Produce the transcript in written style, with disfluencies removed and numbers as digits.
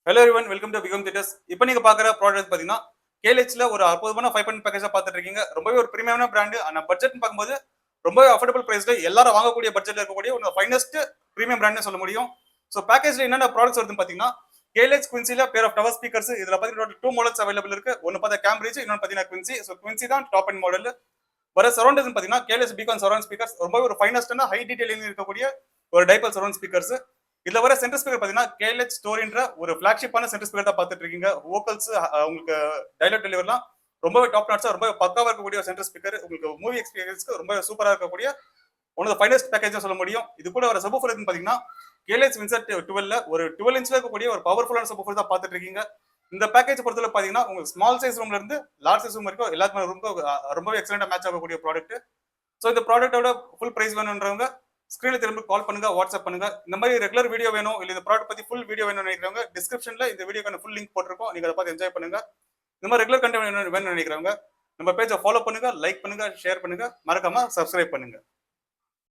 Hello everyone, welcome to become theatres. இப்போ நீங்க பாக்குற ப்ராடக்ட் பாத்தீங்கன்னா கேலெக்ஸ்ல ஒரு அற்புதமான 5 பேக்கேஜா பார்த்துட்டு இருக்கீங்க. ரொம்பவே ஒரு பிரீமியமான பிராண்ட். ஆனா பட்ஜெட்னு பார்க்கும்போது ரொம்பவே அஃபோர்டபுள் பிரைஸ்ல எல்லாரும் வாங்கக்கூடிய பட்ஜெட்ல இருக்கக்கூடிய ஒரு ஃபைனஸ்ட் பிரீமியம் பிராண்ட்னு சொல்ல முடியும். ஸோ பேக்கேஜ்ல என்னென்ன ப்ராடக்ட்ஸ் வருதுன்னு பாத்தீங்கன்னா கேலெக்ஸ் குவின்சில பேர் ஆஃப் டவர் ஸ்பீக்கர்ஸ். இதுல பாத்தீங்கன்னா 2 மாடல்ஸ் அவைலபிள் இருக்கு. ஒன்னு பார்த்தா கேம்பிரிட்ஜ், இன்னொன்னு பாத்தீங்கன்னா குவின்சி. ஸோ குவின்சி தான் டாப் அண்ட் மாடல். வர சரௌண்ட் பாத்தீங்கன்னா கேலெக்ஸ் பீகான் சரௌண்ட் ஸ்பீக்கர்ஸ் ரொம்பவே ஒரு ஃபைனஸ்டான ஹை டீடைலிங் இருக்கக்கூடிய ஒரு டைபல் சரௌண்ட் ஸ்பீக்கர்ஸ். இதுல வர சென்டர் ஸ்பீக்கர் பாத்தீங்கன்னா கேலெக்ஸ் ஸ்டோரின்ற ஒரு ஃபிளாக்ஷிப்பான சென்டர் ஸ்பீக்கர் தான் பார்த்துட்டு இருக்கீங்க. வோக்கல்ஸ் உங்களுக்கு டைலாக் டெலிவரிலாம் ரொம்பவே டாப் நாட்ஸா ரொம்ப பக்காவா இருக்கக்கூடிய ஒரு சென்டர் ஸ்பீக்கர். உங்களுக்கு மூவி எக்ஸ்பீரியன்ஸ்க்கு ரொம்ப சூப்பரா இருக்கக்கூடிய one of the finest package சொல்ல முடியும். இது கூட வர சப்வூஃபர் பாத்தீங்கன்னா கேலெக்ஸ் வின்சர் 12ல ஒரு 12 இன்ச்ல இருக்கக்கூடிய ஒரு பவர்ஃபுல்லான சப்வூஃபர் தான் பார்த்துட்டு இருக்கீங்க. இந்த பேக்கேஜ் பொறுத்தவரை பாத்தீங்கன்னா உங்களுக்கு ஸ்மால் சைஸ் ரூம்ல இருந்து லார்ஜ் சைஸ் ரூம் வரைக்கும் எல்லாத்துக்குமே ரொம்பவே எக்ஸலண்டா மேட்ச் ஆகக்கூடிய ப்ராடக்ட். ஸோ இந்த ப்ராடக்ட்டோட ஃபுல் பிரைஸ் வேணுன்றவங்க ஸ்கிரீன்ல திரும்ப கால் பண்ணுங்க, வாட்ஸ்அப் பண்ணுங்க. இந்த மாதிரி ரெகுலர் வீடியோ வேணும் இல்ல இந்த ப்ராடக்ட் பத்தி ஃபுல் வீடியோ வேணும்னு நினைக்கிறவங்க டிஸ்கிரிப்ஷன்ல இந்த வீடியோக்கான ஃபுல் லிங்க் போட்டிருக்கோம். நீங்க அதை பார்த்து என்ஜாய் பண்ணுங்க. இந்த மாதிரி ரெகுலர் கண்டென்ட் வேணும்னு நினைக்கிறவங்க நம்ம பேஜை ஃபாலோ பண்ணுங்க, லைக் பண்ணுங்க, ஷேர் பண்ணுங்க, மறக்காம சப்ஸ்கிரைப் பண்ணுங்க.